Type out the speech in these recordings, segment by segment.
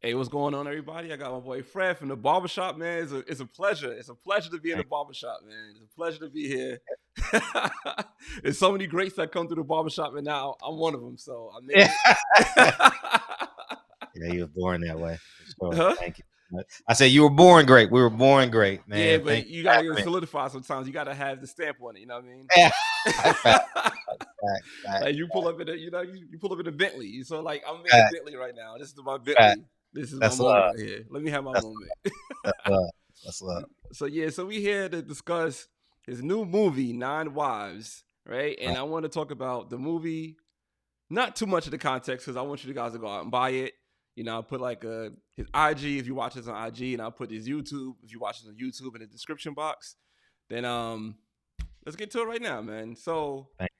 Hey, what's going on, everybody? I got my boy Fred from the Barbershop, man. It's a pleasure. It's a pleasure to be in the Thank Barbershop, man. It's a pleasure to be here. There's so many greats that come through the Barbershop, and now I'm one of them. So I you. made it. Yeah, you were born that way for sure. Huh? Thank you. I said you were born great. We were born great, Yeah, man. but Thank you you gotta for get having solidified sometimes. You gotta have the stamp on it. You know what I mean? me. Yeah, fact, fact, Like you pull up in a, you pull up in a Bentley. So like I'm in a fact, Bentley right now. This is my fact. Bentley. This is my That's love. moment right here. Let me have my That's moment. that's love. That's love. So yeah, so we here to discuss his new movie, Nine Wives, right? And Right. I want to talk about the movie, not too much of the context, because I want you guys to go out and buy it. I'll put like his IG if you watch this on IG, and I'll put his YouTube if you watch this on YouTube in the description box. Then let's get to it right now, man. So, Thank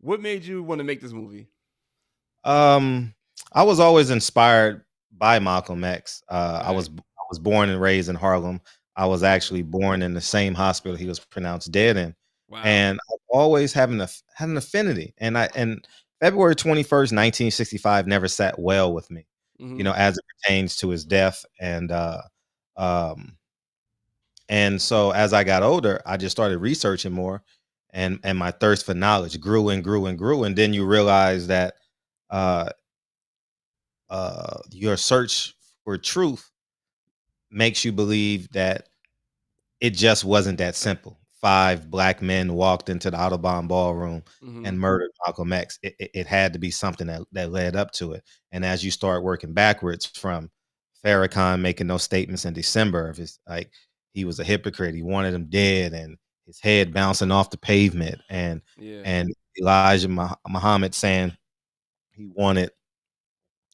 what made you want to make this movie? you. I was always inspired by Malcolm X. Right. I was born and raised in Harlem. I was Okay. actually born in the same hospital he was pronounced dead in, Wow. and I've always had an affinity. And February 21st, 1965, never sat well with me, Mm-hmm. as it pertains to his death. Um, and so as I got older, I just started researching more, and my thirst for knowledge grew and grew and grew. And then you realize that uh, your search for truth makes you believe that it just wasn't that simple. Five black men walked into the Audubon ballroom Mm-hmm. and murdered Malcolm X. It had to be something that led up to it. And as you start working backwards from Farrakhan making those statements in December of his, like, he was a hypocrite, he wanted him dead, and his head bouncing off the pavement, Yeah. and Elijah Muhammad saying he wanted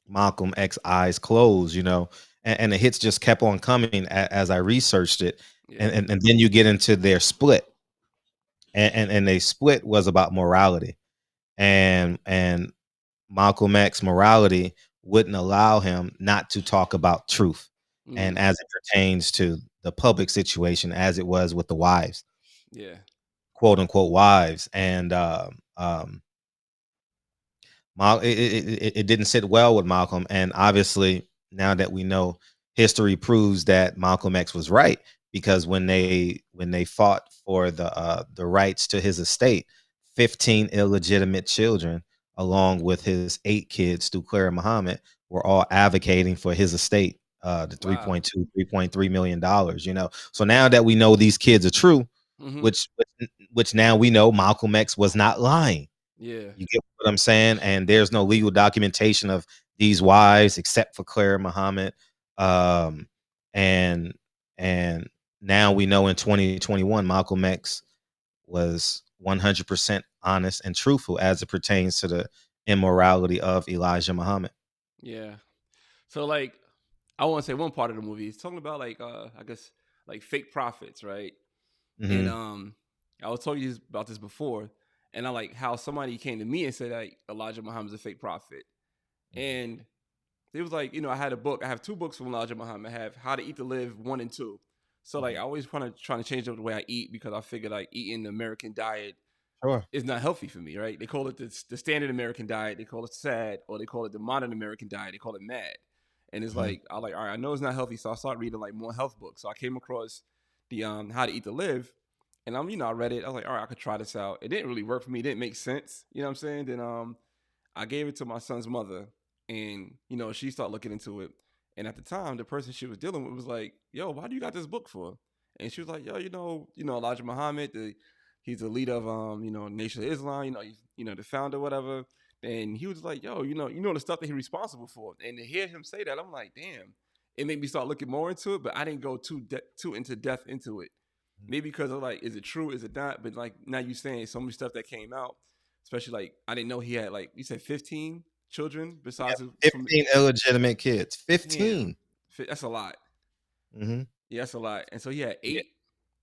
Malcolm X eyes closed, and the hits just kept on coming as I researched it, Yeah. and then you get into their split, and they split was about morality, and Malcolm X morality wouldn't allow him not to talk about truth, and Mm-hmm. as it pertains to the public situation, as it was with the wives, Yeah. quote unquote wives, and it didn't sit well with Malcolm, and obviously now that we know, history proves that Malcolm X was right, because when they fought for the rights to his estate, 15 illegitimate children, along with his 8 kids through Clara Muhammad, were all advocating for his estate, the Wow. 3.3 million dollars. So now that we know these kids are true, Mm-hmm. which now we know Malcolm X was not lying. Yeah. You get what I'm saying? And there's no legal documentation of these wives except for Claire Muhammad. Um, and and now we know in 2021 Malcolm X was 100% honest and truthful as it pertains to the immorality of Elijah Muhammad. Yeah. So like I want to say one part of the movie is talking about like I guess like fake prophets, right? And Hmm. I was telling you about this before, and I like how somebody came to me and said like Elijah Muhammad's a fake prophet, and it was like I had a book. I have two books from Elijah Muhammad. I have How to Eat to Live 1 and 2. So like I Hmm. always want to trying to change up the way I eat because I figure like eating the American diet Sure. is not healthy for me, right? They call it the standard American diet. They call it sad, or they call it the modern American diet. They call it mad. And it's Hmm. like I like, all right, I know it's not healthy, so I started reading like more health books. So I came across the How to Eat to Live, and I read it. I was like, all right, I could try this out. It didn't really work for me. It didn't make sense. You know what I'm saying? Then I gave it to my son's mother, and she started looking into it. And at the time, the person she was dealing with was like, "Yo, why do you got this book for?" And she was like, "Yo, Elijah Muhammad, he's the leader of Nation of Islam. He's the founder, whatever." And he was like, "Yo, the stuff that he's responsible for." And to hear him say that, I'm like, "Damn!" It made me start looking more into it, but I didn't go too into depth into it. Maybe because of like, is it true? Is it not? But like now you saying so much stuff that came out, especially like I didn't know he had like you said 15 children besides from 15 illegitimate kids. damn 15. that's a lot. Hmm. Yeah, that's a lot. And so he had Yeah. 8.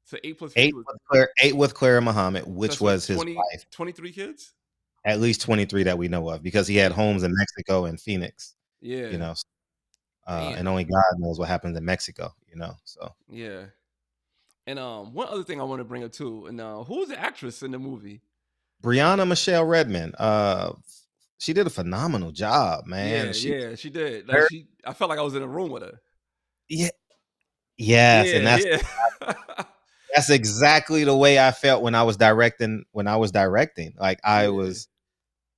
So 8 plus 50 Eight was with Claire, eight with Clara Muhammad, so which that's what was his 20 wife. 23 kids. At least 23 that we know of, because he had Damn. homes in Mexico and Phoenix, you Yeah. know, and Damn. only God knows what happens in Mexico. So Yeah. And one other thing I want to bring up too, and who was the actress in the movie? Brianna Michelle Redmond, she did a phenomenal job, man. Yeah, yeah, she did. Like Her, I felt like I was in a room with her. yeah, yes, and Yeah, yeah. that's exactly the way I felt when I was directing. When I was directing, like Yeah.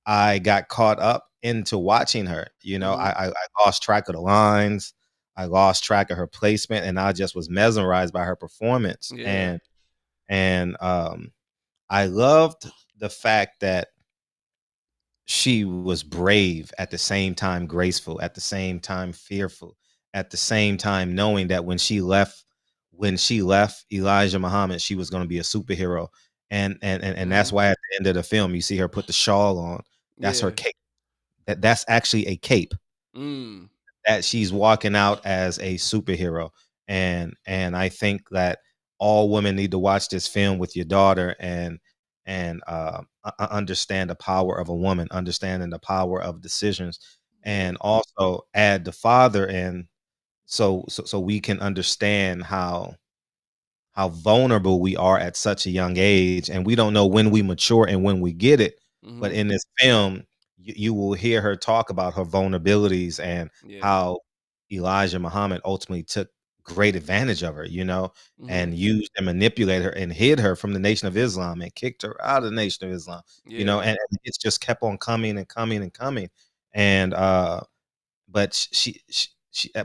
I got caught up into watching her. You know, Mhm. I lost track of the lines, I lost track of her placement, and I just was mesmerized by her performance. Yeah. And I loved the fact that she was brave at the same time graceful, at the same time fearful, at the same time knowing that when she left Elijah Muhammad, she was going to be a superhero. And that's Mhm. why at the end of the film you see her put the shawl on. That's her Yeah. cape. That's actually a cape Mm. that she's walking out as a superhero. And I think that all women need to watch this film with your daughter and understand the power of a woman, understanding the power of decisions, Yeah. and also add the father in, so we can understand how vulnerable we are at such a young age, and we don't know when we mature and when we get it. But Mhm. in this film, you will hear her talk about her vulnerabilities and Yeah. how Elijah Muhammad ultimately took great advantage of her, Mhm. and used and manipulated her and hid her from the Nation of Islam and kicked her out of the Nation of Islam, Yeah. and it's just kept on coming and coming and coming. And but she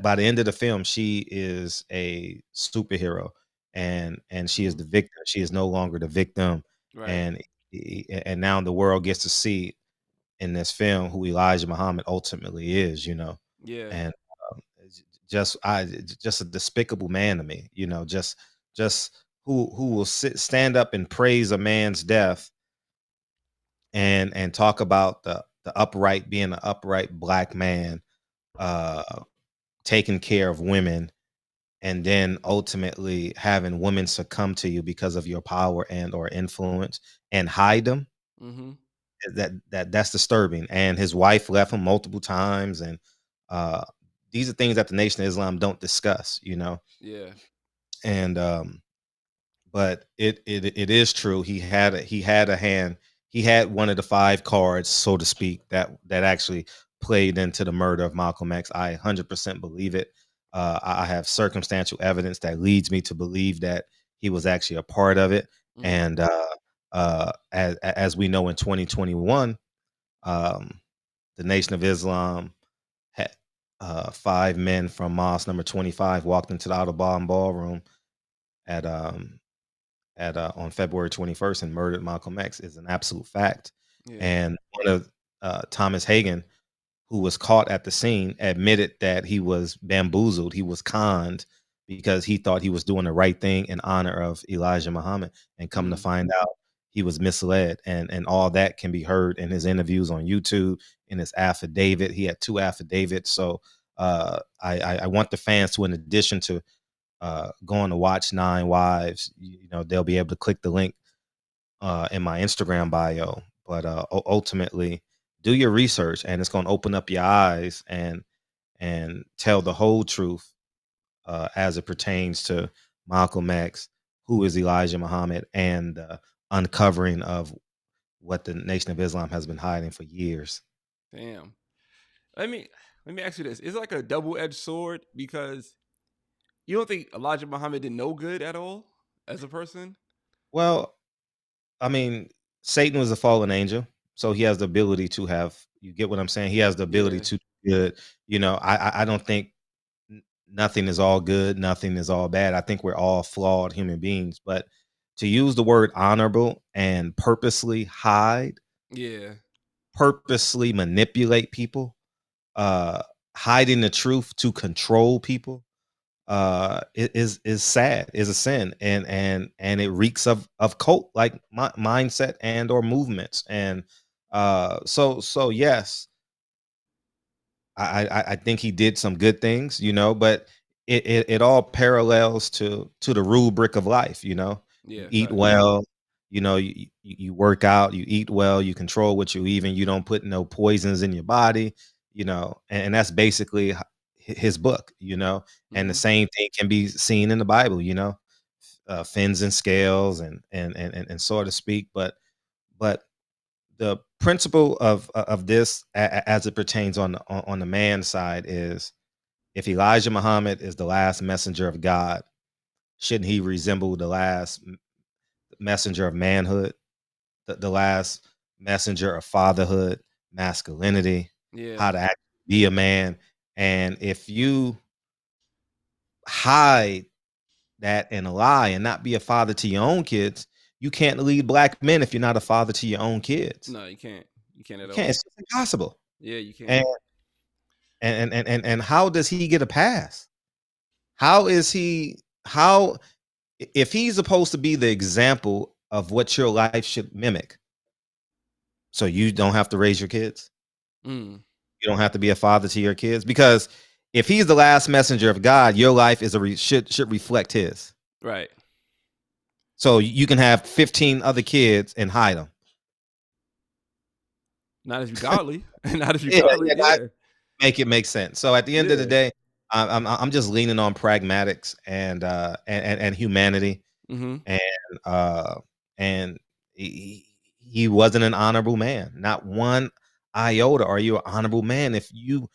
by the end of the film, she is a superhero, and she is Mhm. the victim. She is no longer the victim, Right. and and now the world gets to see in this film who Elijah Muhammad ultimately is, Yeah. and it's just a despicable man to me, just who will stand up and praise a man's death and talk about the upright being an upright black man, uh taking care of women, and then ultimately having women succumb to you because of your power and or influence and hide them. Mhm. That's disturbing. And his wife left him multiple times, and uh these are things that the Nation of Islam don't discuss, Yeah. and but it is true. He had a hand. He had one of the five cards, so to speak, that actually played into the murder of Malcolm X. I 100% believe it. I have circumstantial evidence that leads me to believe that he was actually a part of it. Mhm. And as we know, in 2021, um, the Nation of Islam had five men from Mosque number 25 walked into the Audubon ballroom at on February 21st and murdered Malcolm X is an absolute fact. Yeah. And one of Thomas Hagen, who was caught at the scene, admitted that he was bamboozled, he was conned because he thought he was doing the right thing in honor of Elijah Muhammad, and come to Mm. find out he was misled. And all that can be heard in his interviews on YouTube, in his affidavit. He had two affidavits. So I want the fans to, in addition to going to watch Nine Wives, they'll be able to click the link in my Instagram bio. But ultimately, do your research, and it's going to open up your eyes and tell the whole truth as it pertains to Malcolm X, who is Elijah Muhammad, and the uncovering of what the Nation of Islam has been hiding for years. Damn. Let me let me ask you this. It's like a double-edged sword because you don't think Elijah Muhammad did no good at all as a person? Well, I mean, Satan was a fallen angel, so he has the ability to have. You get what I'm saying? He has the ability Yeah. to do good. I don't think nothing is all good, nothing is all bad. I think we're all flawed human beings, but to use the word honorable and purposely hide, Yeah. purposely manipulate people, uh, hiding the truth to control people, is sad, is a sin, and it reeks of cult like mindset and or movements. And so yes, I think he did some good things, but it all parallels to the rubric of life. You Yeah, eat facts. well, you work out, you eat well, you control what you eat, and you don't put no poisons in your body, and that's basically his book, and the Mhm. same thing can be seen in the Bible, fins and scales, and so to speak. But the principle of this as it pertains on the man side is, if Elijah Muhammad is the last messenger of God, shouldn't he resemble the last messenger of manhood, the last messenger of fatherhood, masculinity, Yeah. how to actually be a man? And if you hide that and lie and not be a father to your own kids, you can't lead black men if you're not a father to your own kids. No, you can't. You can't You at can't. all. It's just impossible. Yeah, you can't. And and how does he get a pass? How is he? How, if he's supposed to be the example of what your life should mimic? So you don't have to raise your kids. Mm, You don't have to be a father to your kids, because if he's the last messenger of God, your life is should reflect his. right. So you can have 15 other kids and hide them. Not if you godly. Not if you Yeah, godly. yeah, Yeah. make it make sense. So at the end of the Yeah. day, I'm just leaning on pragmatics and humanity, Mm-hmm. and uh and he wasn't an honorable man, not one iota. Are you an honorable man if you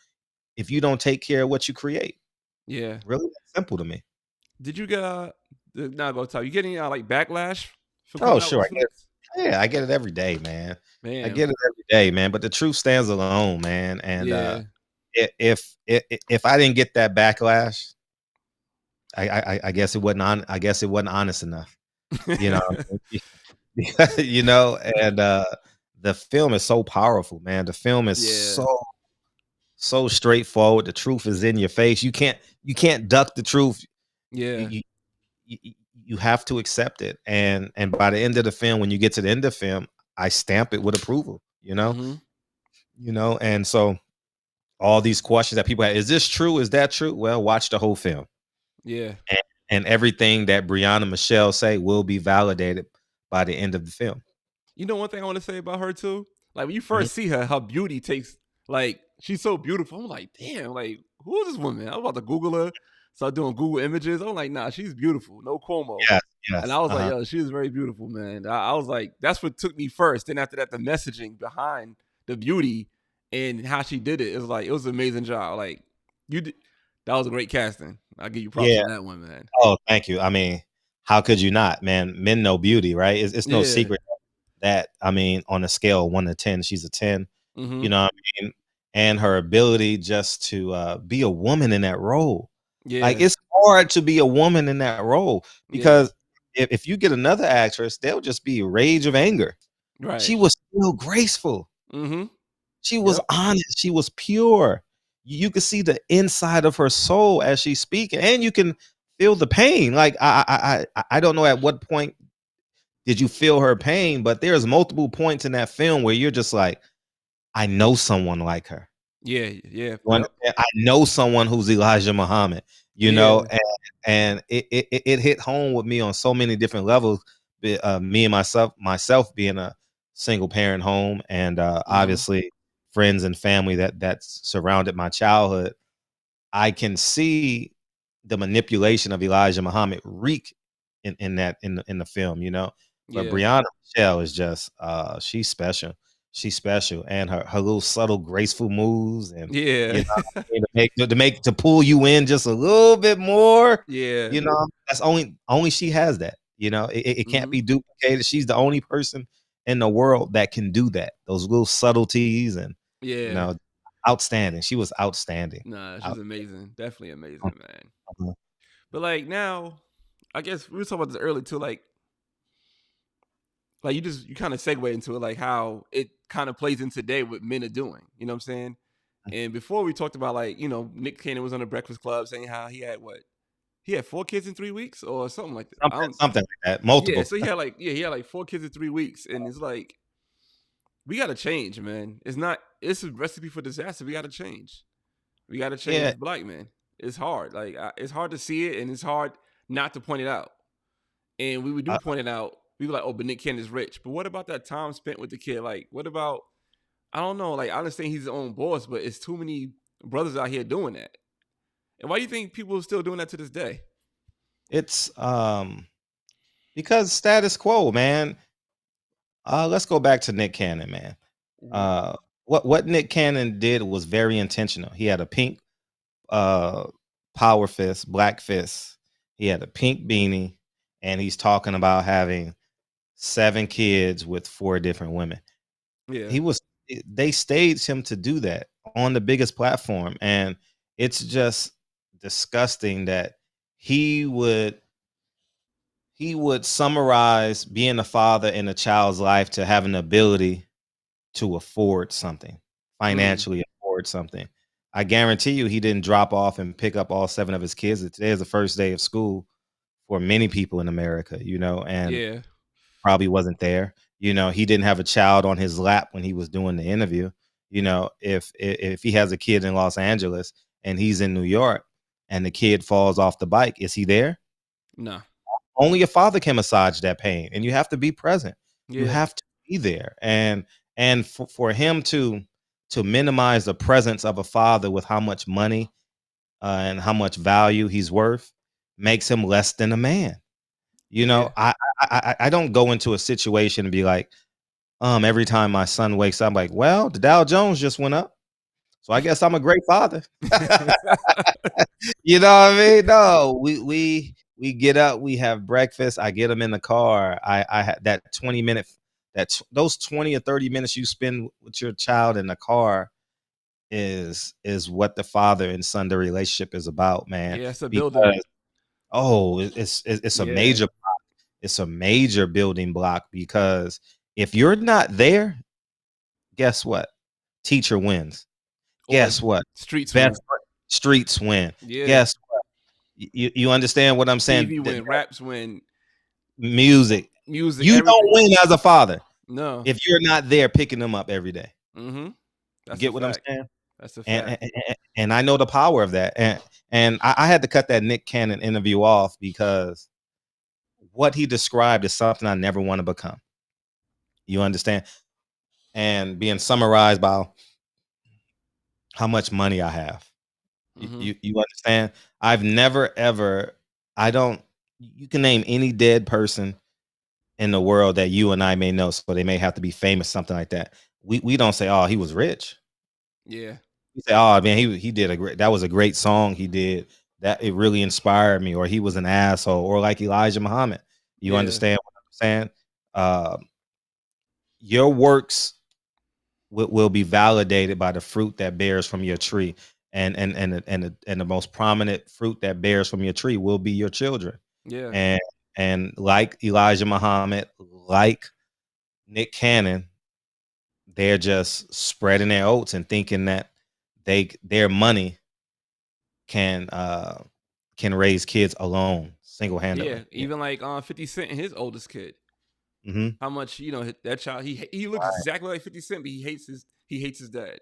don't take care of what you create? Yeah. Really simple to me. Did you get not go tell you get any like backlash for Oh, coming out sure, with I get it. suits? Yeah, I get it every day, man. I Man. get it every day, man. But the truth stands alone, man. And Yeah. if I didn't get that backlash, I guess it wasn't on. I guess it wasn't honest enough. You know, you know, and the film is so powerful, man. The film is yeah. so straightforward. The truth is in your face. You can't duck the truth. You, Yeah. you you you have to accept it. And by the end of the film, when you get to the end of the film, I stamp it with approval. Mm-hmm. And so all these questions that people have, is this true? Is that true? Well, watch the whole film. Yeah. And, and everything that Brianna Michelle say will be validated by the end of the film. You know one thing I want to say about her too? Like when you Mhm. first see her beauty takes like she's so beautiful. I'm like, damn, like who is this woman? I was about to Google her, start doing Google images. I'm like, nah, she's beautiful. No Cuomo. Yes, And yes. I was like, Uh-huh. yo, she is very beautiful, man. I was like, that's what took me first. Then after that, the messaging behind the beauty and how she did it, it was like, it was an amazing job. Like, you did, that was a great casting. I'll give you props Yeah. on that one, man. Oh, thank you. I mean, how could you not, man? Men know beauty, right? It's no Yeah. secret that, I mean, on a scale of 1 to 10, she's a 10. Mm-hmm. You know what I mean? And her ability just to be a woman in that role. Like, Yeah. it's hard to be a woman in that role, Yeah. because if you get another actress, they'll just be rage of anger. Right. She was still graceful. Mm-hmm. She was Yep. honest. She was pure. You could see the inside of her soul as she's speaking, and you can feel the pain. Like, I don't know at what point did you feel her pain, but there's multiple points in that film where you're just like, I know someone like her. Yeah. Yeah. You Yep. understand? I know someone who's Elijah Muhammad, Yeah. and it hit home with me on so many different levels. Me and myself being a single parent home, and Mm-hmm. obviously friends and family that surrounded my childhood. I can see the manipulation of Elijah Muhammad reek in the film, But Yeah. Brianna Michelle is just she's special. She's special, and her little subtle, graceful moves, and Yeah. to pull you in just a little bit more. yeah. That's only she has that. It can't Mm-hmm. be duplicated. She's the only person in the world that can do that. Those little subtleties, and you Yeah. know, outstanding. She was outstanding. Nah, she's Out- amazing. Definitely uh, amazing, man. uh, But like now, I guess we were talking about this early too. Like you kind of segue into it, like how it kind of plays in today what men are doing. You know what I'm saying? And before we talked about like Nick Cannon was on the Breakfast Club saying how he had 4 kids in 3 weeks or something like that. I something, don't. something like that. Yeah, Multiple. so he had like 4 kids in 3 weeks, and it's like we got to change, man. It's a recipe for disaster. We got to change. We got to change Yeah. as black men. It's hard. Like it's hard to see it, and it's hard not to point it out. And we would do Uh, point it out. We were like, "Oh, but Nick Cannon is rich." But what about that time spent with the kid? Like, what about? I don't know. Like, I understand he's his own boss, but it's too many brothers out here doing that. And why do you think people are still doing that to this day? it's because status quo, man. Let's go back to Nick Cannon, man. Mhm. Uh, what Nick Cannon did was very intentional. He had a pink uh power fist, black fist. He had a pink beanie, and he's talking about having 7 kids with 4 different women. Yeah. He was they staged him to do that on the biggest platform, and it's just disgusting that he would he would summarize being a father in a child's life to having the ability to afford something, Mm. financially afford something. I guarantee you he didn't drop off and pick up all 7 of his kids. Today is the first day of school for many people in America, and Yeah. probably wasn't there. He didn't have a child on his lap when he was doing the interview. If he has a kid in Los Angeles and he's in New York and the kid falls off the bike, is he there? Nah. Only a father can massage that pain, and you have to be present. You Yeah. have to be there, and for him to minimize the presence of a father with how much money and how much value he's worth makes him less than a man. Yeah. I don't go into a situation and be like, every time my son wakes up, I'm like, well, the Dow Jones just went up, so I guess I'm a great father. You know what I mean? No, we get up, we have breakfast. I get him in the car. I had that 20-minute, those 20 or 30 minutes you spend with your child in the car is what the father and son the relationship is about, man. Yeah, it's a building. Because it's a Yeah. major building block, because if you're not there, guess what? Teacher wins. Or Guess what? streets Best win. streets win. Yeah. Guess you understand what I'm saying? TV win. Raps win. Music. Music. You don't Everything. win as a father No. if you're not there picking them up every day. Mm-hmm. You That's a get what I'm fact. saying? That's a And fact. and I know the power of that. And I had to cut that Nick Cannon interview off because what he described is something I never want to become. You understand? And being summarized by how much money I have. Mm-hmm. You understand? I've never ever I don't you can name any dead person in the world that you and I may know, so they may have to be famous, something like that. We don't say, "Oh, he was rich." Yeah. We say, "Oh, man, he did that was a great song he did. That it really inspired me," or "He was an asshole," or like Elijah Muhammad. You Yeah. understand what I'm saying? Uh, your works will be validated by the fruit that bears from your tree, and the most prominent fruit that bears from your tree will be your children. Yeah. And like Elijah Muhammad, like Nick Cannon, they're just spreading their oats and thinking that their money can can raise kids alone, single Yeah. handedly. Yeah. Even like 50 Cent and his oldest kid. Hmm. How much, that child he looks exactly like 50 Cent, but he hates his dad.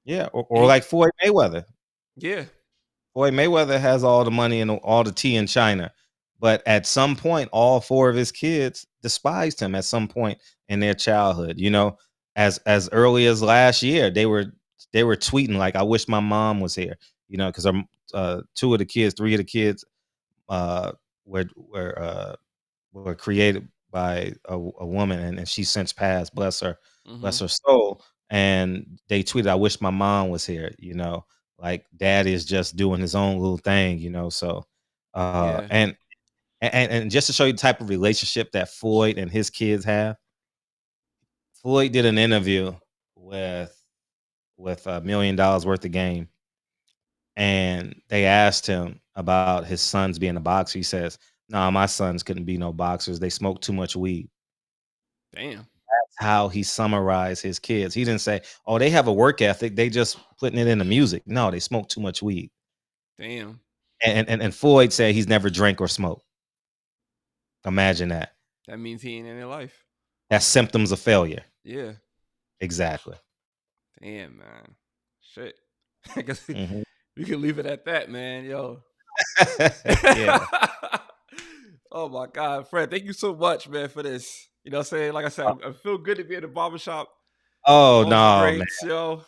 Yeah, And or like Floyd Mayweather. yeah. Floyd Mayweather has all the money and all the tea in China, but at some point, all 4 of his kids despised him. At some point in their childhood, as early as last year, they were tweeting like, "I wish my mom was here," because 2 of the kids, 3 of the kids, uh, were created by a woman, and she's since passed. Mm-hmm. Bless her soul. And they tweeted, "I wish my mom was here." Like dad is just doing his own little thing. So, Yeah. and just to show you the type of relationship that Floyd and his kids have, Floyd did an interview with $1 million worth of game, and they asked him about his sons being a boxer. He says, "Nah, my sons couldn't be no boxers. They smoke too much weed." Damn. How he summarized his kids. He didn't say, "Oh, they have a work ethic. They just putting it in the music." No, they smoke too much weed. Damn. And Floyd said he's never drank or smoked. Imagine that. That means he ain't in their life. That's symptoms of failure. Yeah. Exactly. Damn, man. Shit. I guess Mhm. we can leave it at that, man. Yo. Yeah. Oh my God, Fred, thank you so much, man, for this. You know what I'm saying? Like I said, I feel good to be in the barbershop. Oh All the no, man. greats, yo.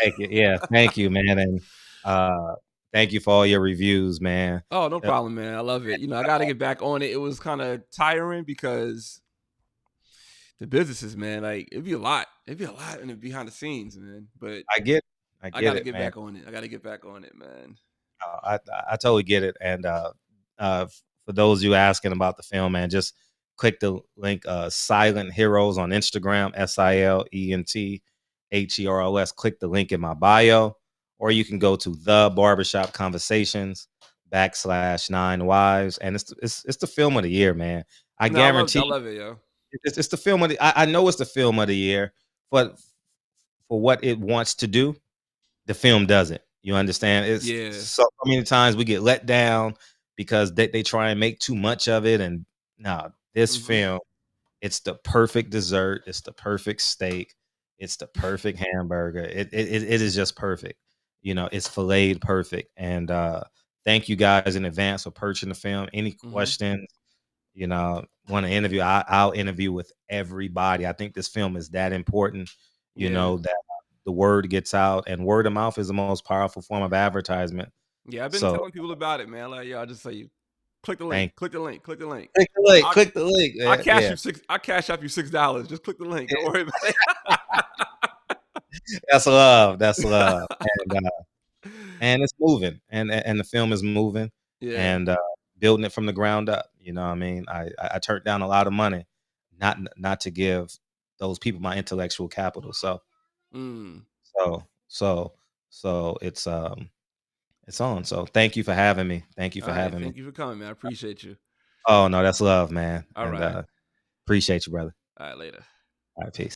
Thank you. Yeah, thank you, man. And uh thank you for all your reviews, man. Oh, no Uh, problem, man. I love it. I got to get back on it. It was kind of tiring because the businesses, man. Like it'd be a lot. It'd be a lot in the behind the scenes, man. But I I get gotta it, get man. back on it. I gotta get back on it, man. I totally get it. And for those of you asking about the film, man, just click the link Silent Heroes on Instagram, SILENTHEROS. Click the link in my bio, or you can go to the Barbershop Conversations /9 wives. And it's the film of the year, man. I No, I guarantee love it, yo. it's the film of the I know it's the film of the year, but for what it wants to do, the film doesn't. You understand? It's Yeah. so many times we get let down because they try and make too much of it. And no, this Mm-hmm. film, it's the perfect dessert. It's the perfect steak. It's the perfect hamburger. It is just perfect. You know, it's filleted perfect. And thank you guys in advance for purchasing the film. Any Mm-hmm. questions? You know, want to interview? I'll interview with everybody. I think this film is that important. You Yeah. know that the word gets out, and word of mouth is the most powerful form of advertisement. Yeah. I've been So telling people about it, man. Like, yo, I just say you click the link, thank click the link, click the link. click the link, I click the link, I man. cash Yeah, you I cash up you $6. Just click the link. Don't worry about it. that's love. That's love. And it's moving, and the film is moving, Yeah. and building it from the ground up. You know what I mean? I turned down a lot of money, not to give those people my intellectual capital. So Mm. so so so it's on. So thank you for having me. Thank you All for right. having me. Thank you for coming, man. I appreciate you. Oh no, that's love, man. All And right. appreciate you, brother. All right. Later. All right, peace.